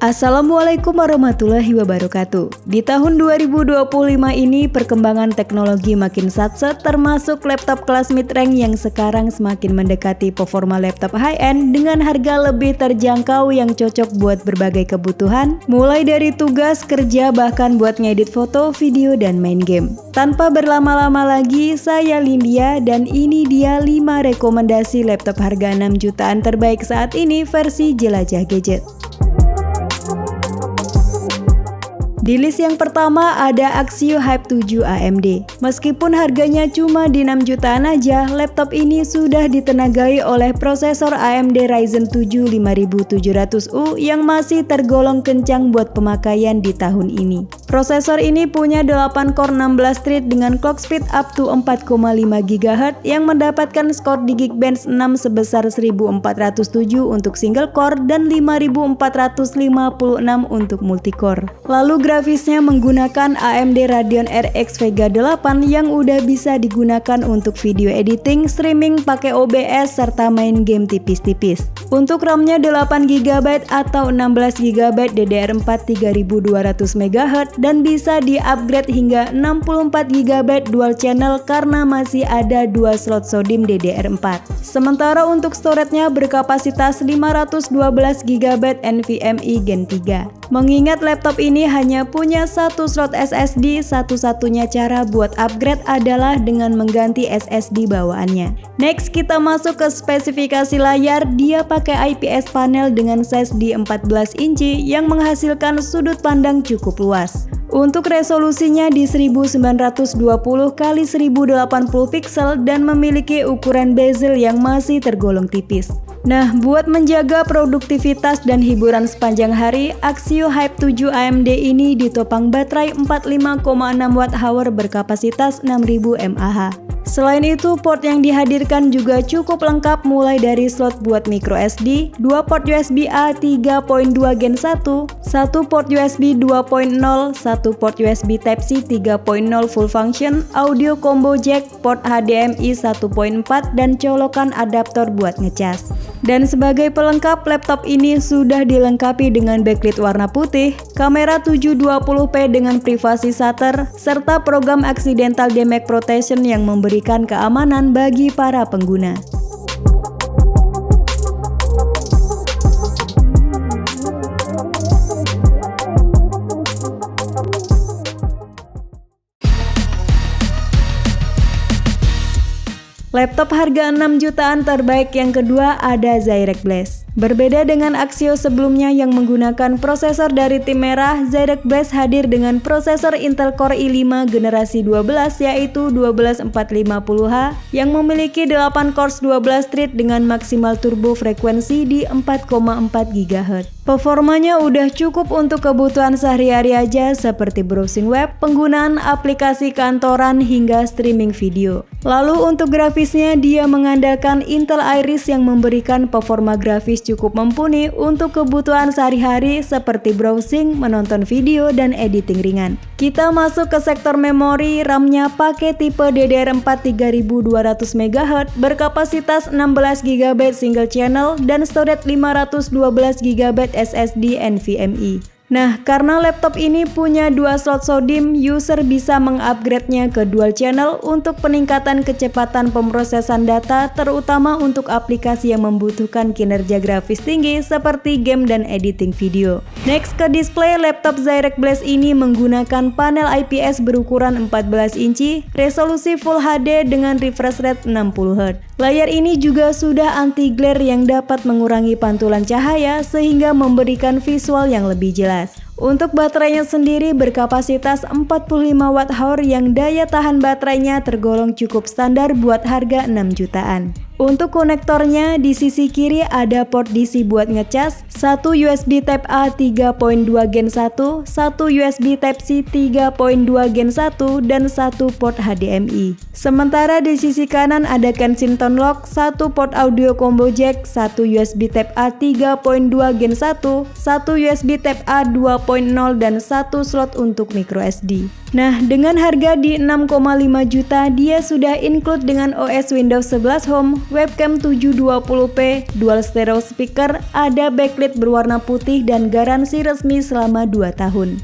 Assalamualaikum warahmatullahi wabarakatuh. Di tahun 2025 ini perkembangan teknologi makin satset, termasuk laptop kelas mid-range yang sekarang semakin mendekati performa laptop high-end dengan harga lebih terjangkau yang cocok buat berbagai kebutuhan, mulai dari tugas, kerja, bahkan buat ngedit foto, video, dan main game. Tanpa berlama-lama lagi, saya Lindia dan ini dia 5 rekomendasi laptop harga 6 jutaan terbaik saat ini versi Jelajah Gadget. Di list yang pertama ada Axio Hype 7 AMD. Meskipun harganya cuma di 6 jutaan aja, laptop ini sudah ditenagai oleh prosesor AMD Ryzen 7 5700U yang masih tergolong kencang buat pemakaian di tahun ini. Prosesor ini punya 8 core 16 thread dengan clock speed up to 4,5 GHz yang mendapatkan skor di Geekbench 6 sebesar 1407 untuk single core dan 5456 untuk multicore. Lalu grafisnya menggunakan AMD Radeon RX Vega 8 yang udah bisa digunakan untuk video editing, streaming pakai OBS, serta main game tipis-tipis. Untuk RAM-nya 8GB atau 16GB DDR4 3200 MHz dan bisa di-upgrade hingga 64GB dual channel karena masih ada 2 slot SODIMM DDR4. Sementara untuk storage-nya berkapasitas 512GB NVMe Gen 3. Mengingat laptop ini hanya punya satu slot SSD, satu-satunya cara buat upgrade adalah dengan mengganti SSD bawaannya. Next, kita masuk ke spesifikasi layar. Dia pakai IPS panel dengan size di 14 inci yang menghasilkan sudut pandang cukup luas. Untuk resolusinya di 1920x1080 pixel dan memiliki ukuran bezel yang masih tergolong tipis. Nah, buat menjaga produktivitas dan hiburan sepanjang hari, Axio Hype 7 AMD ini ditopang baterai 45,6 Wh berkapasitas 6000 mAh. Selain itu, port yang dihadirkan juga cukup lengkap mulai dari slot buat micro SD, 2 port USB-A 3.2 Gen 1, 1 port USB 2.0, 1 port USB Type-C 3.0 full function, audio combo jack, port HDMI 1.4, dan colokan adaptor buat ngecas. Dan sebagai pelengkap, laptop ini sudah dilengkapi dengan backlit warna putih, kamera 720p dengan privasi shutter, serta program accidental damage protection yang memberikan keamanan bagi para pengguna. Laptop harga 6 jutaan terbaik yang kedua ada Zyrek Blaze. Berbeda dengan Axio sebelumnya yang menggunakan prosesor dari tim merah, Zyrek Blaze hadir dengan prosesor Intel Core i5 generasi 12 yaitu 12450H yang memiliki 8 cores 12 thread dengan maksimal turbo frekuensi di 4,4 GHz. Performanya udah cukup untuk kebutuhan sehari-hari aja seperti browsing web, penggunaan aplikasi kantoran hingga streaming video. Lalu untuk grafisnya dia mengandalkan Intel Iris yang memberikan performa grafis cukup mumpuni untuk kebutuhan sehari-hari seperti browsing, menonton video, dan editing ringan. Kita masuk ke sektor memori. RAM-nya pakai tipe DDR4 3200 MHz berkapasitas 16GB single channel dan storage 512GB SSD NVMe. Nah, karena laptop ini punya 2 slot SODIMM, user bisa mengupgrade-nya ke dual channel untuk peningkatan kecepatan pemrosesan data, terutama untuk aplikasi yang membutuhkan kinerja grafis tinggi seperti game dan editing video. Next ke display, laptop Zyrek Blaze ini menggunakan panel IPS berukuran 14 inci, resolusi Full HD dengan refresh rate 60Hz. Layar ini juga sudah anti glare yang dapat mengurangi pantulan cahaya sehingga memberikan visual yang lebih jelas. Untuk baterainya sendiri berkapasitas 45 Wh yang daya tahan baterainya tergolong cukup standar buat harga 6 jutaan. Untuk konektornya, di sisi kiri ada port DC buat ngecas, 1 USB Type-A 3.2 Gen 1, 1 USB Type-C 3.2 Gen 1, dan 1 port HDMI. Sementara di sisi kanan ada Kensington Lock, 1 port audio combo jack, 1 USB Type-A 3.2 Gen 1, 1 USB Type-A 2.0, dan 1 slot untuk micro SD. Nah, dengan harga di 6,5 juta, dia sudah include dengan OS Windows 11 Home, webcam 720p, dual stereo speaker, ada backlit berwarna putih dan garansi resmi selama 2 tahun.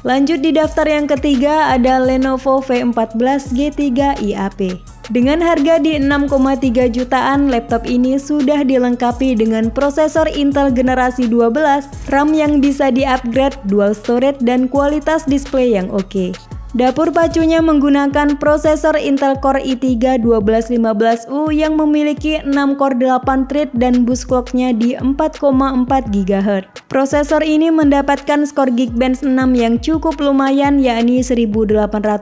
Lanjut di daftar yang ketiga ada Lenovo V14 G3 IAP. Dengan harga di 6,3 jutaan, laptop ini sudah dilengkapi dengan prosesor Intel generasi 12, RAM yang bisa di-upgrade, dual storage, dan kualitas display yang oke. Dapur pacunya menggunakan prosesor Intel Core i3 1215U yang memiliki 6 core 8 thread dan bus clock-nya di 4,4 GHz. Prosesor ini mendapatkan skor Geekbench 6 yang cukup lumayan, yakni 1842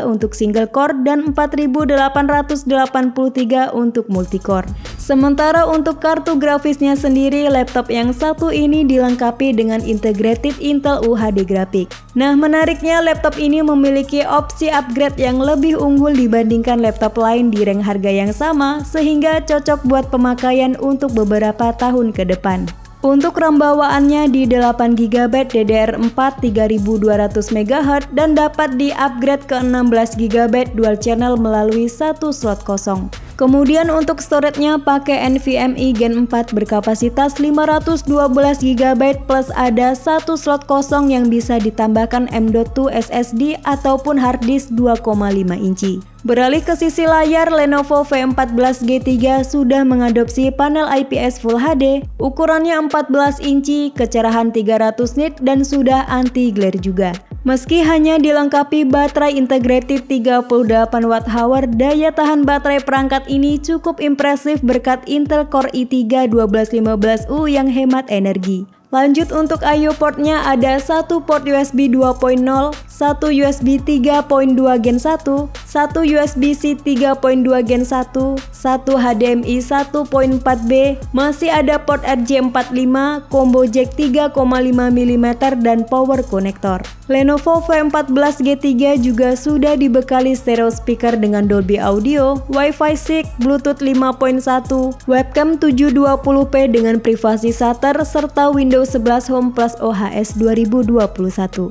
untuk single core dan 4883 untuk multicore. Sementara untuk kartu grafisnya sendiri, laptop yang satu ini dilengkapi dengan integrated Intel UHD grafik. Nah, menariknya laptop ini memiliki opsi upgrade yang lebih unggul dibandingkan laptop lain di rank harga yang sama, sehingga cocok buat pemakaian untuk beberapa tahun ke depan. Untuk RAM bawaannya di 8GB DDR4 3200 MHz dan dapat di-upgrade ke 16GB dual channel melalui satu slot kosong. Kemudian untuk storage-nya pakai NVMe Gen 4 berkapasitas 512GB plus ada satu slot kosong yang bisa ditambahkan M.2 SSD ataupun hard disk 2,5 inci. Beralih ke sisi layar, Lenovo V14 G3 sudah mengadopsi panel IPS Full HD, ukurannya 14 inci, kecerahan 300 nit dan sudah anti glare juga. Meski hanya dilengkapi baterai integrated 38 Wh, daya tahan baterai perangkat ini cukup impresif berkat Intel Core i3 1215U yang hemat energi. Lanjut untuk I/O portnya ada satu port USB 2.0, satu USB 3.2 Gen 1, satu USB-C 3.2 Gen 1, satu HDMI 1.4B, masih ada port RJ45, combo jack 3,5 mm dan power connector. Lenovo V14 G3 juga sudah dibekali stereo speaker dengan Dolby Audio, Wi-Fi 6, Bluetooth 5.1, webcam 720p dengan privasi shutter serta Windows 11 Home Plus OHS 2021.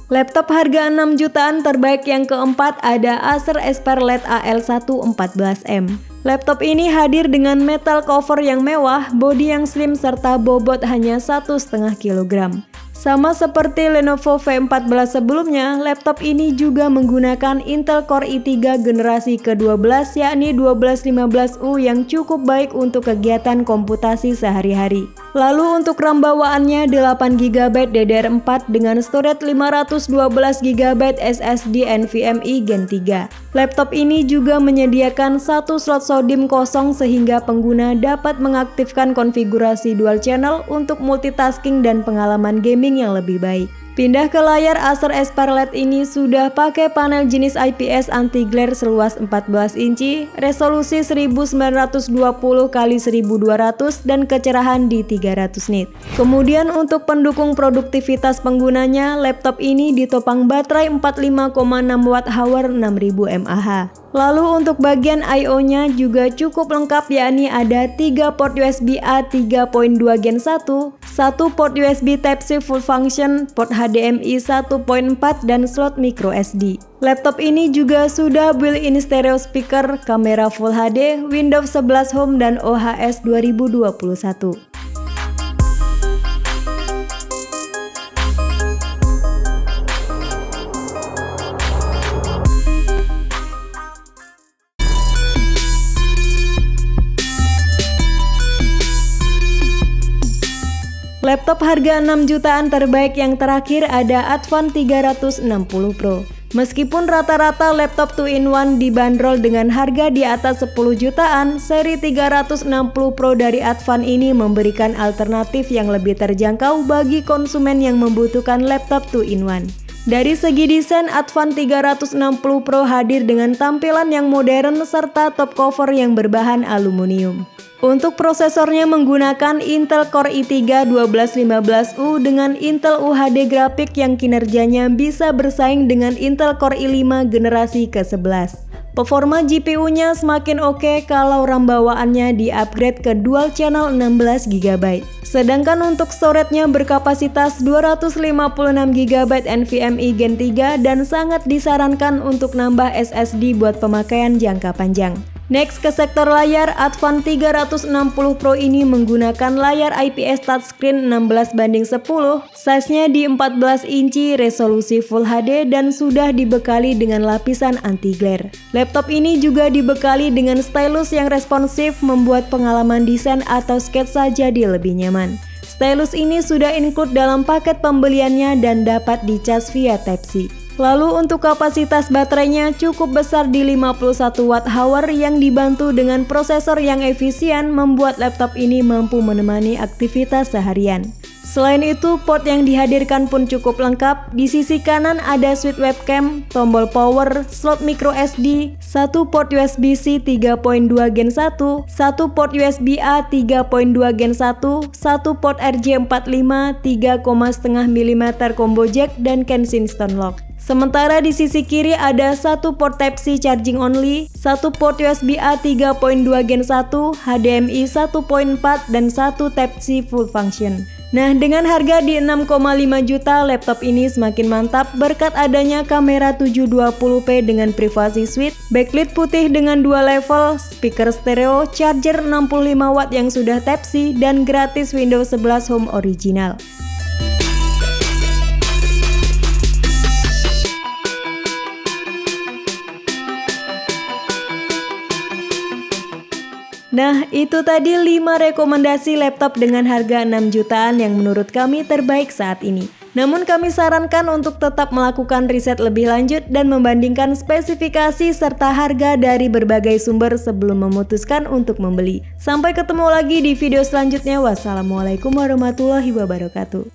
Laptop harga 6 jutaan terbaik yang keempat ada Acer Aspire LED AL114M. Laptop ini hadir dengan metal cover yang mewah, bodi yang slim serta bobot hanya 1,5 kg. Sama seperti Lenovo V14 sebelumnya, laptop ini juga menggunakan Intel Core i3 generasi ke-12 yakni 1215U yang cukup baik untuk kegiatan komputasi sehari-hari. Lalu untuk RAM bawaannya 8GB DDR4 dengan storage 512GB SSD NVMe Gen 3. Laptop ini juga menyediakan satu slot SODIMM kosong sehingga pengguna dapat mengaktifkan konfigurasi dual channel untuk multitasking dan pengalaman gaming yang lebih baik. Pindah ke layar, Acer Aspire LED ini sudah pakai panel jenis IPS anti glare seluas 14 inci, resolusi 1920x1200 dan kecerahan di 300 nit. Kemudian untuk pendukung produktivitas penggunanya, laptop ini ditopang baterai 45,6 Wh 6000 mAh. Lalu untuk bagian I/O-nya juga cukup lengkap yakni ada 3 port USB-A 3.2 Gen 1, 1 port USB Type-C full function, port HDMI 1.4 dan slot micro SD. Laptop ini juga sudah built-in stereo speaker, kamera Full HD, Windows 11 Home dan OHS 2021. Laptop harga 6 jutaan terbaik yang terakhir ada Advan 360 Pro. Meskipun rata-rata laptop 2-in-1 dibanderol dengan harga di atas 10 jutaan, seri 360 Pro dari Advan ini memberikan alternatif yang lebih terjangkau bagi konsumen yang membutuhkan laptop 2-in-1. Dari segi desain, Advan 360 Pro hadir dengan tampilan yang modern serta top cover yang berbahan aluminium. Untuk prosesornya menggunakan Intel Core i3 1215U dengan Intel UHD grafik yang kinerjanya bisa bersaing dengan Intel Core i5 generasi ke-11. Performa GPU-nya semakin oke kalau RAM bawaannya di-upgrade ke dual channel 16GB. Sedangkan untuk storage-nya berkapasitas 256GB NVMe Gen 3 dan sangat disarankan untuk nambah SSD buat pemakaian jangka panjang. Next ke sektor layar, Advan 360 Pro ini menggunakan layar IPS touchscreen 16:10, size-nya di 14 inci, resolusi Full HD dan sudah dibekali dengan lapisan anti-glare. Laptop ini juga dibekali dengan stylus yang responsif membuat pengalaman desain atau sketsa jadi lebih nyaman. Stylus ini sudah include dalam paket pembeliannya dan dapat dicas via Type-C. Lalu untuk kapasitas baterainya cukup besar di 51 Wh yang dibantu dengan prosesor yang efisien membuat laptop ini mampu menemani aktivitas seharian. Selain itu, port yang dihadirkan pun cukup lengkap. Di sisi kanan ada switch webcam, tombol power, slot micro SD, satu port USB-C 3.2 Gen 1, satu port USB-A 3.2 Gen 1, satu port RJ45, 3,5 mm combo jack, dan Kensington lock. Sementara di sisi kiri ada satu port Type-C charging only, satu port USB-A 3.2 Gen 1, HDMI 1.4, dan satu Type-C full function. Nah, dengan harga di 6,5 juta, laptop ini semakin mantap berkat adanya kamera 720p dengan privasi suite, backlit putih dengan 2 level, speaker stereo, charger 65 watt yang sudah Type-C, dan gratis Windows 11 Home original. Nah, itu tadi 5 rekomendasi laptop dengan harga 6 jutaan yang menurut kami terbaik saat ini. Namun kami sarankan untuk tetap melakukan riset lebih lanjut dan membandingkan spesifikasi serta harga dari berbagai sumber sebelum memutuskan untuk membeli. Sampai ketemu lagi di video selanjutnya. Wassalamualaikum warahmatullahi wabarakatuh.